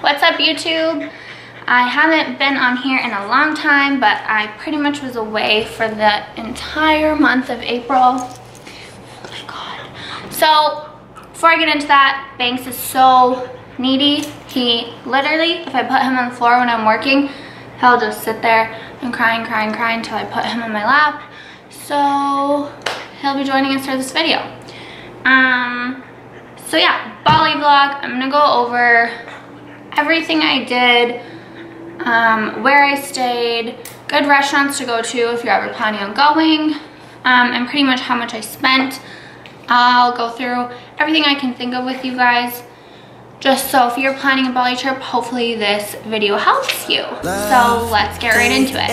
What's up, YouTube? I haven't been on here in a long time, but I pretty much was away for the entire month of April. Oh my god. So before I get into that, Banks is so needy. He literally, if I put him on the floor when I'm working, he'll just sit there and cry until I put him on my lap. So he'll be joining us for this video. So yeah, Bali vlog. I'm gonna go over everything I did, where I stayed, good restaurants to go to if you're ever planning on going, and pretty much how much I spent. I'll go through everything I can think of with you guys, just so if you're planning a Bali trip, hopefully this video helps you. So let's get right into it.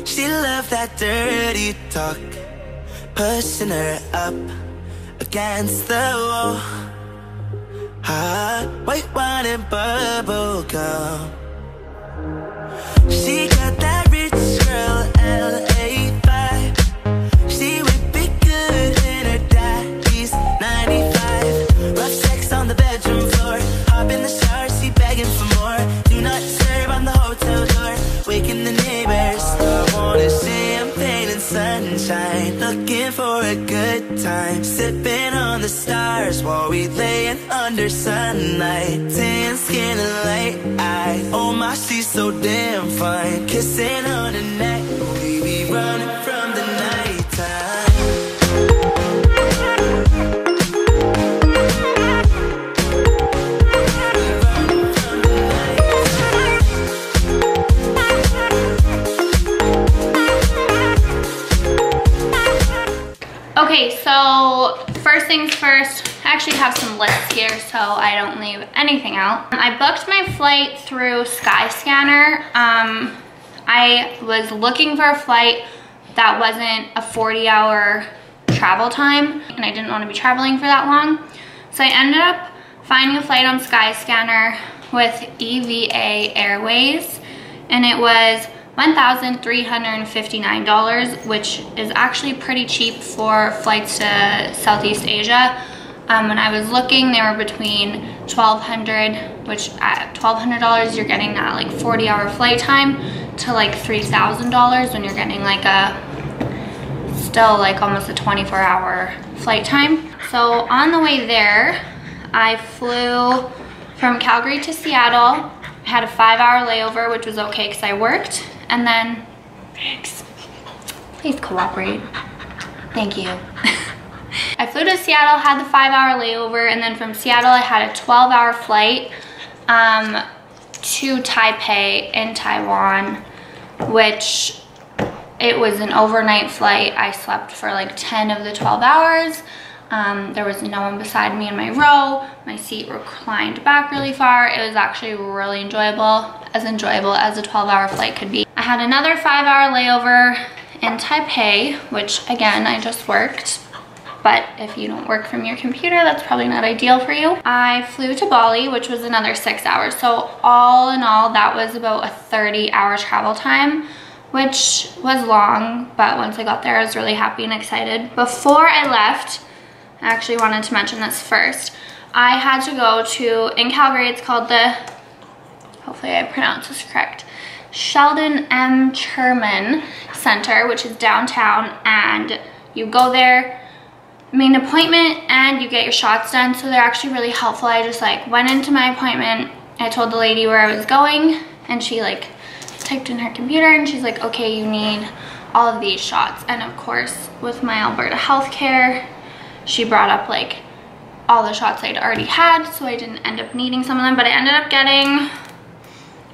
She loved that dirty talk, pushing her up against the wall. Hot white wine and bubble gum. She got that rich girl LA vibe. She would be good in her daddy's 95. Rough sex on the bedroom floor. Hop in the shower, she begging for more. Do not serve on the hotel door, waking the neighbors. I wanted champagne and sunshine, looking for a good time, sipping on the stars while we laying under sunlight, tan skin and light eyes. Oh my, she's so damn fine, kissing on her neck, we be running from the nighttime. Okay, so first things first, I actually have some lists here so I don't leave anything out. I booked my flight through Skyscanner. I was looking for a flight that wasn't a 40-hour travel time, and I didn't want to be traveling for that long. So I ended up finding a flight on Skyscanner with EVA Airways, and it was $1,359, which is actually pretty cheap for flights to Southeast Asia. When I was looking, they were between $1,200, which at $1,200 you're getting that like 40-hour flight time, to like $3,000 when you're getting like still like almost a 24-hour flight time. So on the way there, I flew from Calgary to Seattle. I had a 5-hour layover, which was okay because I worked. And then, thanks, please cooperate, thank you. I flew to Seattle, had the 5-hour layover, and then from Seattle I had a 12-hour flight to Taipei in Taiwan, which it was an overnight flight. I slept for like 10 of the 12 hours. There was no one beside me in my row. My seat reclined back really far. It was actually really enjoyable as a 12-hour flight could be. I had another 5-hour layover in Taipei, which again, I just worked. But if you don't work from your computer, that's probably not ideal for you. I flew to Bali, which was another 6 hours. So all in all, that was about a 30-hour travel time, which was long, but once I got there, I was really happy and excited. Before I left, I actually wanted to mention this first. I had to go to, in Calgary, it's called the, hopefully I pronounce this correct, Sheldon M. Cherman Center, which is downtown, and you go there, made an appointment, and you get your shots done. So they're actually really helpful. I just like went into my appointment, I told the lady where I was going, and she like typed in her computer, and she's like, okay, you need all of these shots. And of course, with my Alberta healthcare, she brought up like all the shots I'd already had, so I didn't end up needing some of them, but I ended up getting,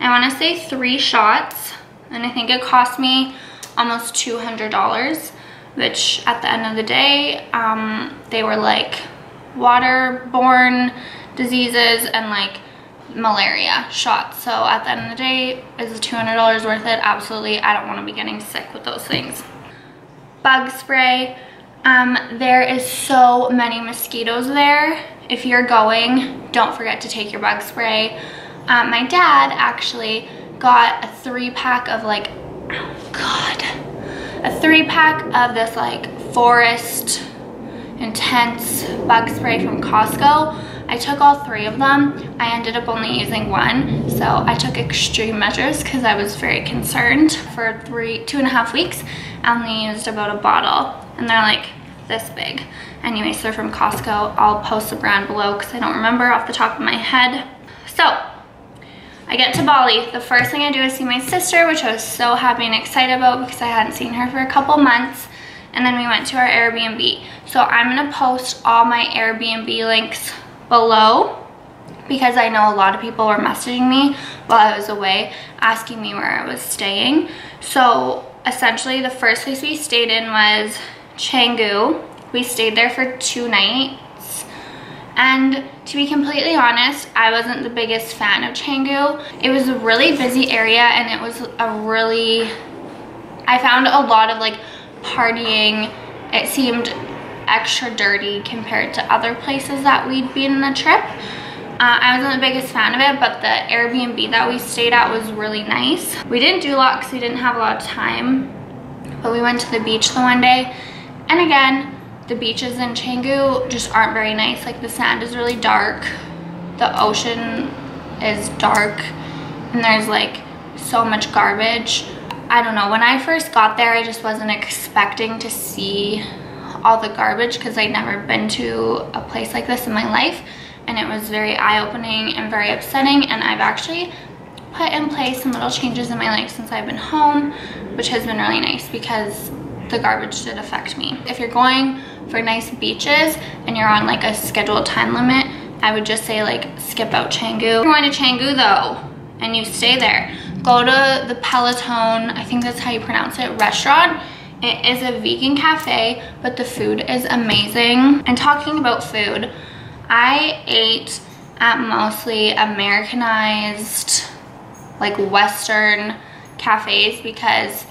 I want to say 3 shots, and I think it cost me almost $200, which at the end of the day, they were like waterborne diseases and like malaria shots. So at the end of the day, is the $200 worth it? Absolutely. I don't want to be getting sick with those things. Bug spray. There is so many mosquitoes there. If you're going, don't forget to take your bug spray. My dad actually got a 3-pack of like, oh God, a 3-pack of this like Forest Intense bug spray from Costco. I took all 3 of them. I ended up only using 1, so I took extreme measures because I was very concerned. For 2.5 weeks, I only used about a bottle, and they're like this big. Anyways, they're from Costco. I'll post the brand below because I don't remember off the top of my head. So I get to Bali. The first thing I do is see my sister, which I was so happy and excited about because I hadn't seen her for a couple months. And then we went to our Airbnb. So I'm gonna post all my Airbnb links below because I know a lot of people were messaging me while I was away asking me where I was staying. So essentially the first place we stayed in was Canggu. We stayed there for 2 nights. And to be completely honest, I wasn't the biggest fan of Canggu. It was a really busy area, and it was I found a lot of like partying. It seemed extra dirty compared to other places that we'd been on the trip. I wasn't the biggest fan of it, but the Airbnb that we stayed at was really nice. We didn't do a lot because we didn't have a lot of time, but we went to the beach the one day. And again, the beaches in Canggu just aren't very nice. Like, the sand is really dark, the ocean is dark, and there's like so much garbage. I don't know, when I first got there, I just wasn't expecting to see all the garbage because I'd never been to a place like this in my life, and it was very eye-opening and very upsetting. And I've actually put in place some little changes in my life since I've been home, which has been really nice because the garbage did affect me. If you're going for nice beaches and you're on like a scheduled time limit, I would just say like skip out Canggu. If you're going to Canggu though and you stay there, go to the Pelaton, I think that's how you pronounce it, restaurant. It is a vegan cafe, but the food is amazing. And talking about food, I ate at mostly Americanized, like Western cafes because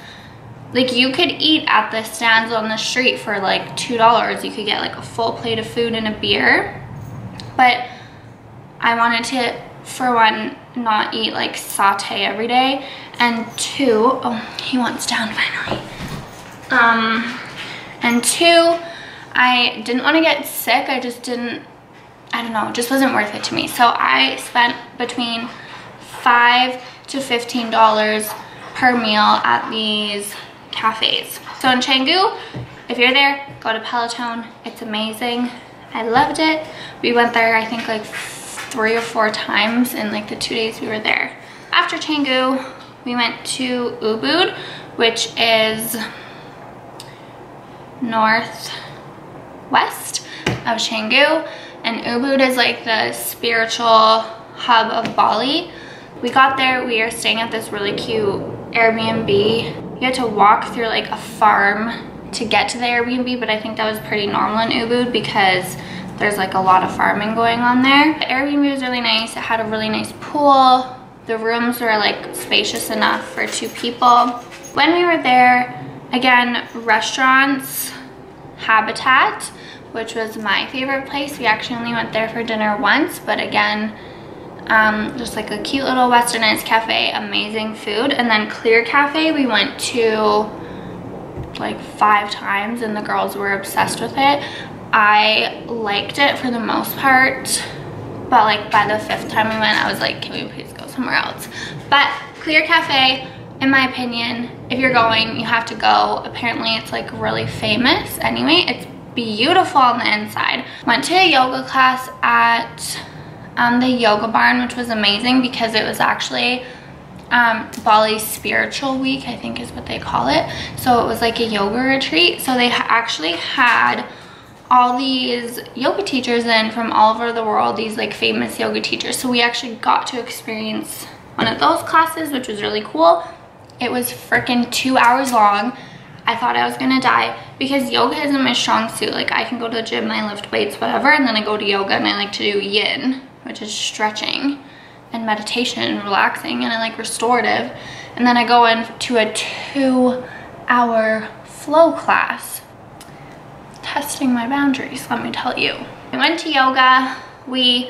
like you could eat at the stands on the street for like $2. You could get like a full plate of food and a beer. But I wanted to, for one, not eat like saute every day. And 2, oh, he wants down finally. And 2, I didn't want to get sick. I just didn't, I don't know, it just wasn't worth it to me. So I spent between $5 to $15 per meal at these cafes. So in Canggu, if you're there, go to Pelaton. It's amazing. I loved it. We went there I think like 3 or 4 times in like the 2 days we were there. After Canggu, we went to Ubud, which is northwest of Canggu, and Ubud is like the spiritual hub of Bali. We got there, we are staying at this really cute Airbnb. You had to walk through like a farm to get to the Airbnb, but I think that was pretty normal in Ubud because there's like a lot of farming going on there. The Airbnb was really nice. It had a really nice pool. The rooms were like spacious enough for 2 people. When we were there, again, restaurants, Habitat, which was my favorite place. We actually only went there for dinner once, but again, just like a cute little westernized cafe, amazing food. And then Clear Cafe we went to like 5 times and the girls were obsessed with it. I liked it for the most part, but like by the 5th time we went, I was like, can we please go somewhere else? But Clear Cafe, in my opinion, if you're going, you have to go. Apparently it's like really famous anyway. It's beautiful on the inside. Went to a yoga class at the yoga barn, which was amazing because it was actually Bali's spiritual week, I think is what they call it. So it was like a yoga retreat. So they actually had all these yoga teachers in from all over the world, these like famous yoga teachers. So we actually got to experience one of those classes, which was really cool. It was freaking 2 hours long. I thought I was gonna die because yoga isn't my strong suit. Like, I can go to the gym, I lift weights, whatever, and then I go to yoga and I like to do yin, which is stretching and meditation and relaxing, and I like restorative. And then I go into a 2-hour flow class. Testing my boundaries, let me tell you. I went to yoga. We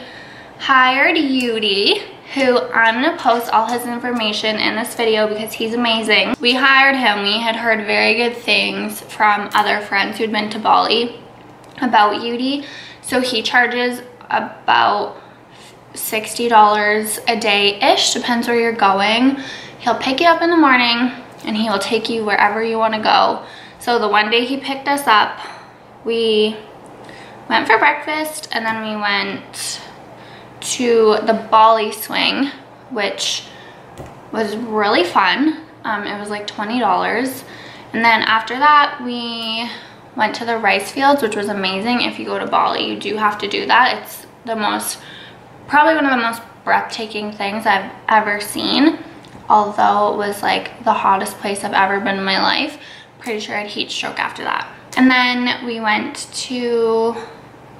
hired Yudi, who I'm gonna post all his information in this video because he's amazing. We hired him. We had heard very good things from other friends who'd been to Bali about Yudi. So he charges about $60 a day-ish, depends where you're going. He'll pick you up in the morning and he will take you wherever you want to go. So the one day he picked us up, we went for breakfast and then we went to the Bali swing, which was really fun. It was like $20. And then after that, we went to the rice fields, which was amazing. If you go to Bali, you do have to do that. It's probably one of the most breathtaking things I've ever seen. Although it was like the hottest place I've ever been in my life. Pretty sure I had heat stroke after that. And then we went to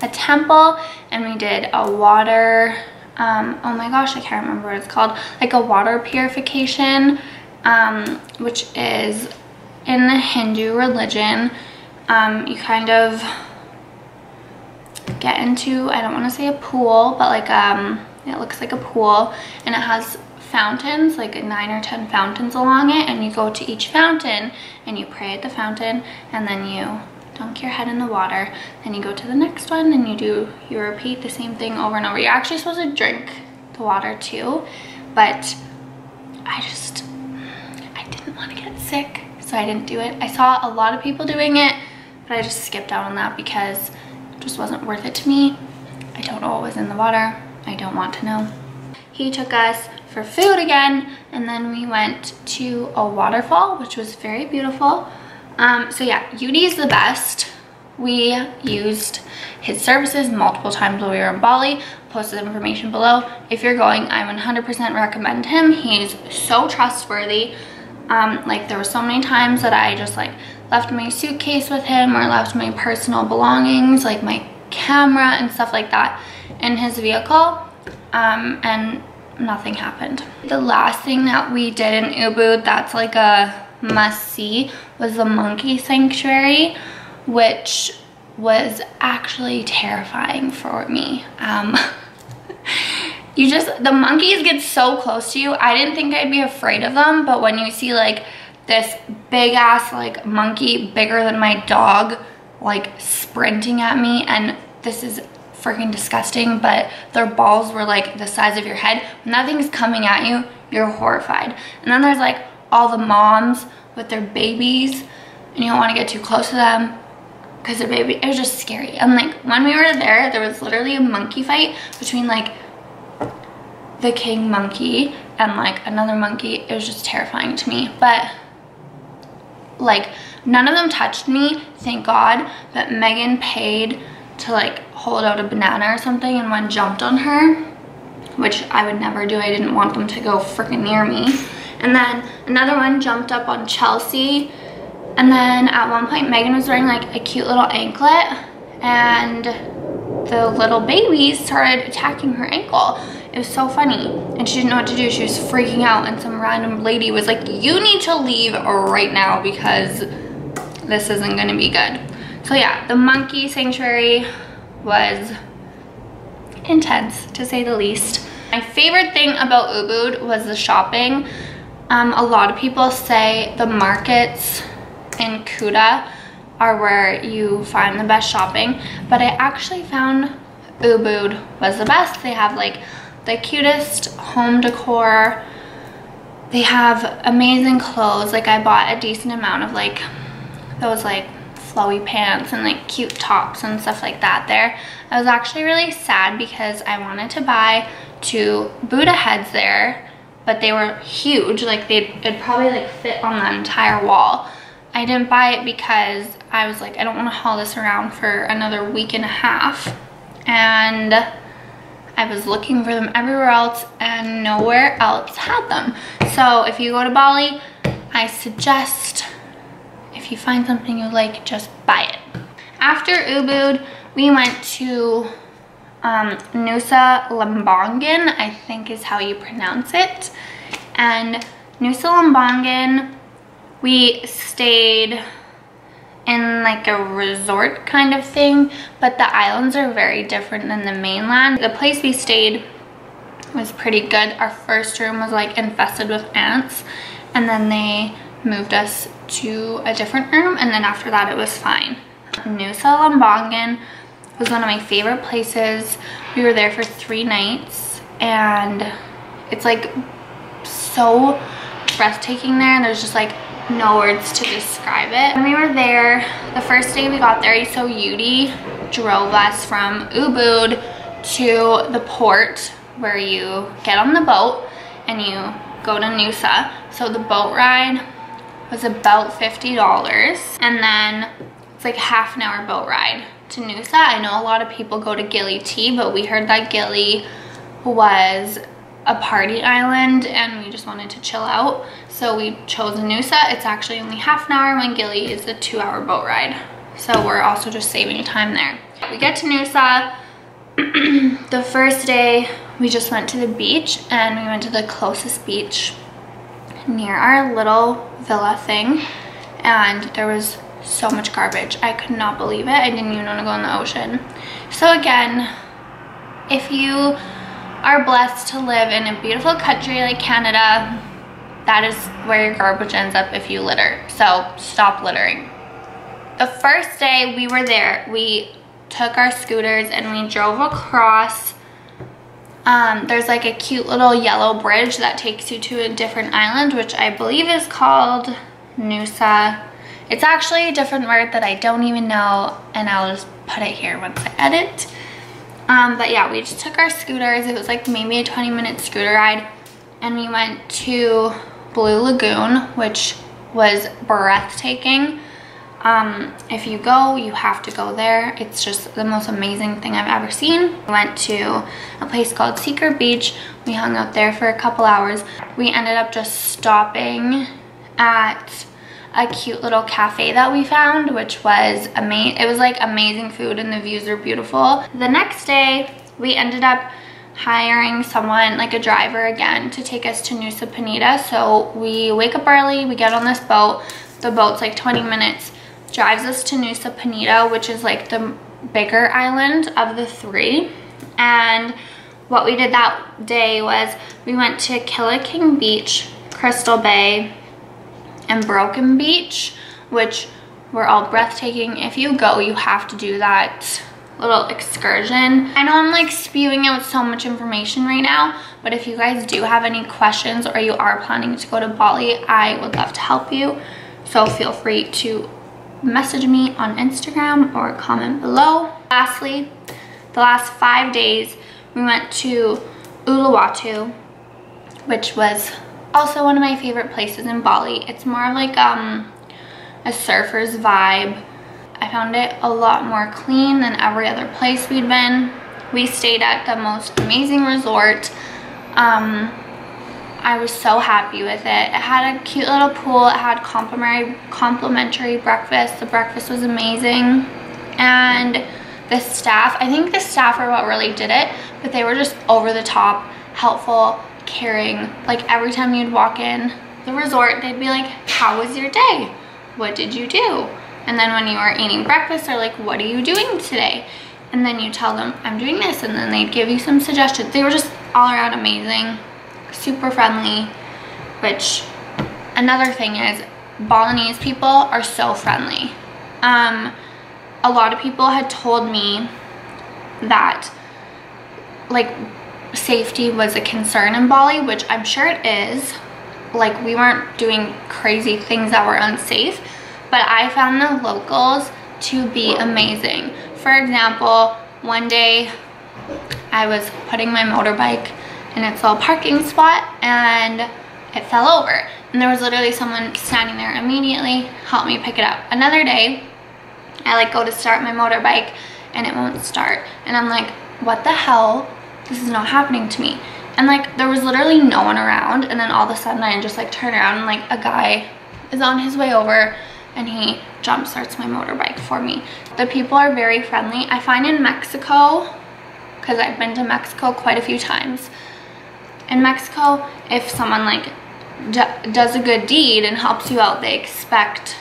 a temple and we did a water, oh my gosh, I can't remember what it's called, like a water purification, which is in the Hindu religion. You kind of get into, I don't want to say a pool, but like it looks like a pool, and it has fountains, like 9 or 10 fountains along it, and you go to each fountain and you pray at the fountain, and then you dunk your head in the water, then you go to the next one and you repeat the same thing over and over. You're actually supposed to drink the water too, but I didn't want to get sick, so I didn't do it. I saw a lot of people doing it, but I just skipped out on that because it just wasn't worth it to me. I don't know what was in the water. I don't want to know. He took us for food again, and then we went to a waterfall, which was very beautiful. So yeah, Yudi is the best. We used his services multiple times while we were in Bali. Posted information below. If you're going, I 100% recommend him. He's so trustworthy. Like there were so many times that I just like left my suitcase with him or left my personal belongings, like my camera and stuff like that, in his vehicle, and nothing happened. The last thing that we did in Ubud that's like a must-see was the monkey sanctuary, which was actually terrifying for me. The monkeys get so close to you. I didn't think I'd be afraid of them, but when you see like this big ass like monkey bigger than my dog like sprinting at me, and this is freaking disgusting, but their balls were like the size of your head. When that thing's coming at you, you're horrified. And then there's like all the moms with their babies, and you don't want to get too close to them because their baby, it was just scary. And like when we were there was literally a monkey fight between like the king monkey and like another monkey. It was just terrifying to me, but like none of them touched me, thank God. But Megan paid to like hold out a banana or something, and one jumped on her, which I would never do. I didn't want them to go freaking near me. And then another one jumped up on Chelsea, and then at one point Megan was wearing like a cute little anklet, and the little baby started attacking her ankle. It was so funny, and she didn't know what to do. She was freaking out, and some random lady was like, you need to leave right now because this isn't gonna be good. So yeah, the monkey sanctuary was intense, to say the least. My favorite thing about Ubud was the shopping. A lot of people say the markets in Kuta are where you find the best shopping, but I actually found Ubud was the best. They have like the cutest home decor. They have amazing clothes. Like I bought a decent amount of like those like flowy pants and like cute tops and stuff like that there. I was actually really sad because I wanted to buy 2 Buddha heads there, but they were huge. Like it'd probably like fit on the entire wall. I didn't buy it because I was like, I don't want to haul this around for another week and a half, and I was looking for them everywhere else and nowhere else had them. So if you go to Bali, I suggest if you find something you like, just buy it. After Ubud, we went to Nusa Lembongan, I think is how you pronounce it. And Nusa Lembongan, we stayed in like a resort kind of thing, but the islands are very different than the mainland. The place we stayed was pretty good. Our first room was like infested with ants, and then they moved us to a different room, and then after that it was fine. Nusa Lembongan It was one of my favorite places. We were there for 3 nights and it's like so breathtaking there, and there's just like no words to describe it. When we were there, the first day we got there, so Yudi drove us from Ubud to the port where you get on the boat and you go to Nusa. So the boat ride was about $50, and then it's like half an hour boat ride to Nusa. I know a lot of people go to Gili T, but we heard that Gili was a party island and we just wanted to chill out, so we chose Nusa. It's actually only half an hour when Gili is a 2-hour boat ride, so we're also just saving time there. We get to Nusa. The first day we just went to the beach, and we went to the closest beach near our little villa thing, and there was so much garbage. I could not believe it. I didn't even want to go in the ocean. So again, if you are blessed to live in a beautiful country like Canada, that is where your garbage ends up if you litter. So stop littering. The first day we were there, we took our scooters and we drove across. There's like a cute little yellow bridge that takes you to a different island, which I believe is called Nusa. It's actually a different word that I don't even know, and I'll just put it here once I edit. But yeah, we just took our scooters. It was like maybe a 20-minute scooter ride, and we went to Blue Lagoon, which was breathtaking. If you go, you have to go there. It's just the most amazing thing I've ever seen. We went to a place called Secret Beach. We hung out there for a couple hours. We ended up just stopping at a cute little cafe that we found, which was amazing. It was like amazing food and the views are beautiful. The next day we ended up hiring someone, like a driver again, to take us to Nusa Penida. So we wake up early, we get on this boat. The boat's like 20 minutes, drives us to Nusa Penida, which is like the bigger island of the 3. And what we did that day was we went to Kiliking Beach, Crystal Bay, and Broken Beach, which were all breathtaking. If you go, you have to do that little excursion. I know I'm like spewing out so much information right now, but if you guys do have any questions or you are planning to go to Bali, I would love to help you. So feel free to message me on Instagram or comment below. Lastly, the last 5 days we went to Uluwatu, which was also one of my favorite places in Bali. It's more like a surfer's vibe. I found it a lot more clean than every other place we'd been. We stayed at the most amazing resort. I was so happy with it. It had a cute little pool. It had complimentary breakfast. The breakfast was amazing. And the staff, I think the staff are what really did it, but they were just over the top, helpful, caring. Like every time you'd walk in the resort, they'd be like, how was your day? What did you do? And then when you were eating breakfast, they're like, what are you doing today? And then you tell them, I'm doing this, and then they'd give you some suggestions. They were just all around amazing, super friendly, which another thing is Balinese people are so friendly. A lot of people had told me that like safety was a concern in Bali, which I'm sure it is. Like we weren't doing crazy things that were unsafe, but I found the locals to be amazing. For example, one day I was putting my motorbike in its little parking spot and it fell over, and there was literally someone standing there immediately, helped me pick it up. Another day I like go to start my motorbike and it won't start, and I'm like, what the hell? This is not happening to me. And like there was literally no one around, and then all of a sudden I just like turn around and like a guy is on his way over and he jump starts my motorbike for me. The people are very friendly. I find in Mexico, because I've been to Mexico quite a few times, in Mexico, if someone like does a good deed and helps you out, they expect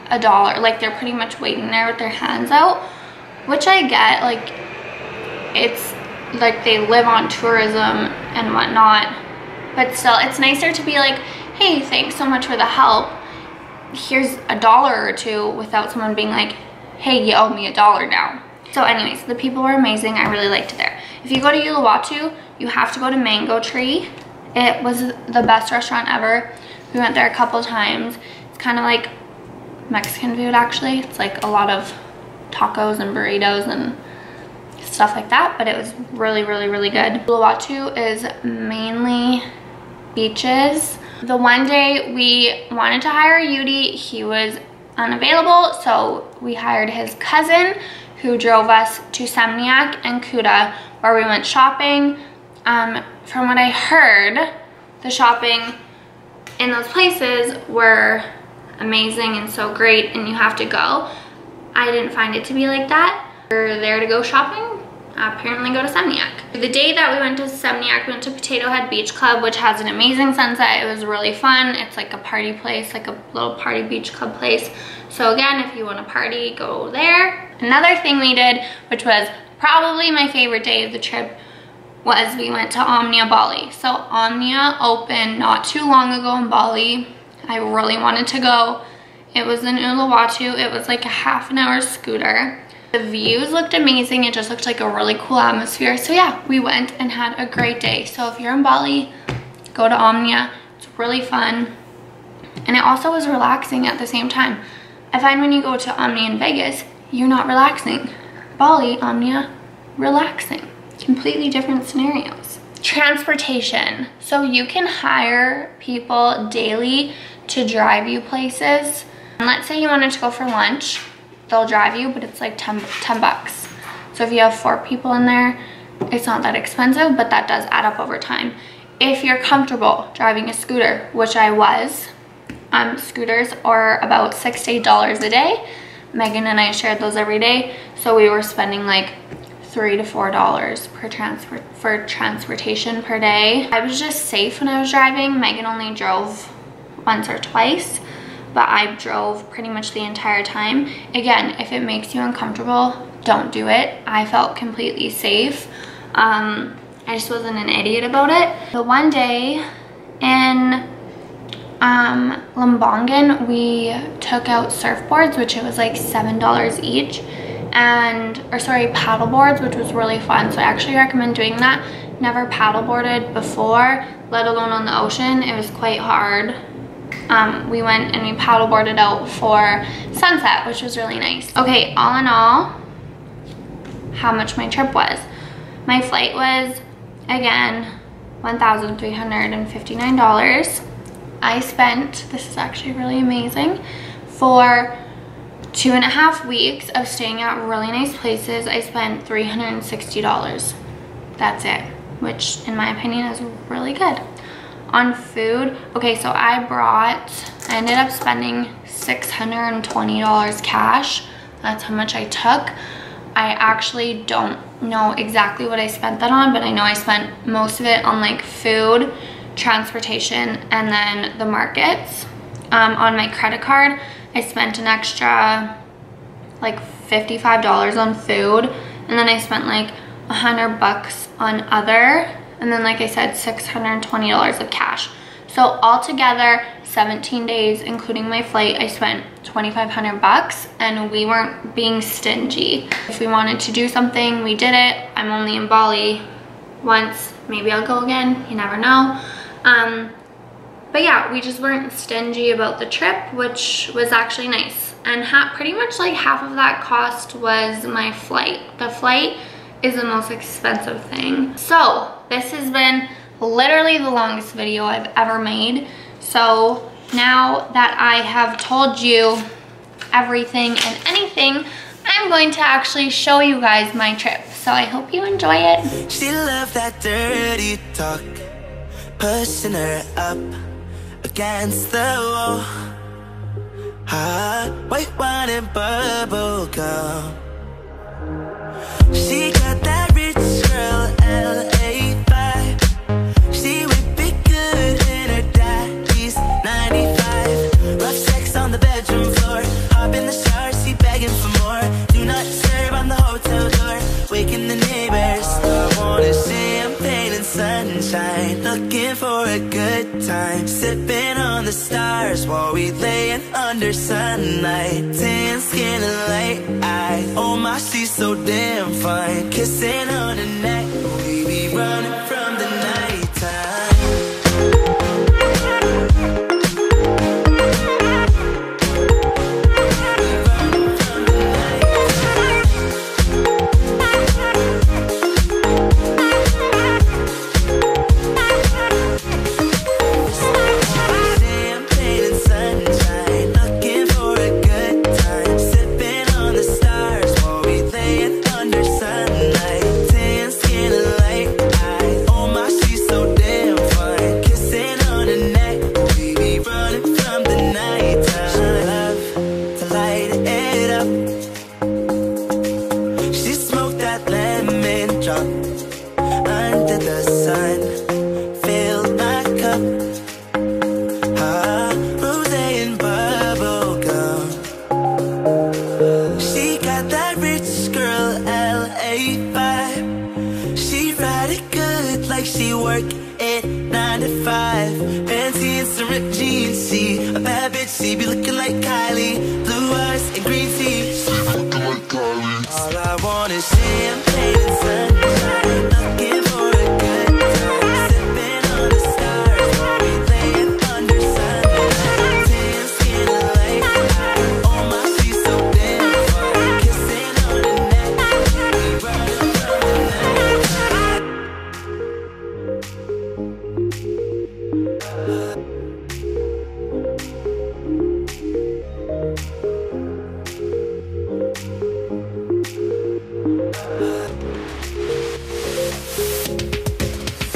$1. Like they're pretty much waiting there with their hands out, which I get. Like it's like they live on tourism and whatnot, but still it's nicer to be like, hey, thanks so much for the help, here's $1 or $2, without someone being like, hey, you owe me $1 now. So anyways, the people were amazing. I really liked it there. If you go to Uluwatu, you have to go to Mango Tree. It was the best restaurant ever. We went there a couple times. It's kind of like Mexican food actually. It's like a lot of tacos and burritos and stuff like that, but it was really, really, really good. Uluwatu is mainly beaches. The one day we wanted to hire Yudi, he was unavailable, so we hired his cousin who drove us to Seminyak and Kuta, where we went shopping. From what I heard, the shopping in those places were amazing and so great, and you have to go. I didn't find it to be like that. We're there to go shopping, apparently go to Seminyak. The day that we went to Seminyak, we went to Potato Head Beach Club, which has an amazing sunset. It was really fun. It's like a party place, like a little party beach club place. So again, if you want to party, go there. Another thing we did, which was probably my favorite day of the trip, was we went to Omnia Bali. So Omnia opened not too long ago in Bali. I really wanted to go. It was in Uluwatu. It was like a half-an-hour scooter. The views looked amazing. It just looked like a really cool atmosphere. So yeah, we went and had a great day. So if you're in Bali, go to Omnia. It's really fun. And it also was relaxing at the same time. I find when you go to Omnia in Vegas, you're not relaxing. Bali, Omnia, relaxing. Completely different scenarios. Transportation. So you can hire people daily to drive you places. And let's say you wanted to go for lunch, they'll drive you, but it's like 10 bucks. So if you have 4 people in there, it's not that expensive, but that does add up over time. If you're comfortable driving a scooter, which I was, scooters are about $6 to $8 a day. Megan and I shared those every day, so we were spending like $3 to $4 for transportation per day. I was just safe when I was driving. Megan only drove once or twice, but I drove pretty much the entire time. Again, if it makes you uncomfortable, don't do it. I felt completely safe. I just wasn't an idiot about it. The one day in Lembongan, we took out surfboards, which it was like $7 each, or sorry, paddle boards, which was really fun. So I actually recommend doing that. Never paddleboarded before, let alone on the ocean. It was quite hard. We went and we paddleboarded out for sunset, which was really nice. Okay, all in all, how much my trip was. My flight was, again, $1,359. I spent, this is actually really amazing, for 2.5 weeks of staying at really nice places, I spent $360. That's it, which in my opinion is really good. On food, okay, so I ended up spending $620 cash. That's how much I took. I actually don't know exactly what I spent that on, but I know I spent most of it on like food, transportation, and then the markets. On my credit card, I spent an extra like $55 on food, and then I spent like $100 on other, and then like I said, $620 of cash. So altogether, 17 days, including my flight, I spent $2,500, and we weren't being stingy. If we wanted to do something, we did it. I'm only in Bali once, maybe I'll go again, you never know. But yeah, we just weren't stingy about the trip, which was actually nice. And pretty much like half of that cost was my flight. The flight is the most expensive thing. So this has been literally the longest video I've ever made. So now that I have told you everything and anything, I'm going to actually show you guys my trip. So I hope you enjoy it. She loved that dirty talk, pushing her up against the wall. White wine and bubble gum. She got that rich girl LA vibe. She would be good in her daddy's 95. Rough sex on the bedroom floor. Hop in the shower, she begging for more. Do not disturb on the hotel door, waking the neighbors. I wanted champagne and sunshine, looking for a good time, sipping on the stars while we laying under sunlight, tan skin and light eye. Oh my, she's so damn fine, kissing on the neck, we be running from the nighttime. She work it 9 to 5, fancy and some ripped jeans. See a bad bitch, she be looking like Kylie, blue eyes and green tea. She looking like Kylie. All I want is champagne and sunshine, looking for a good time, sipping on the stars while we laying under sunlight, tan skin and light eye. Oh my, she's so damn fine, kissing on the neck, we running from the night.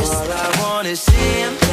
All I want is champagne.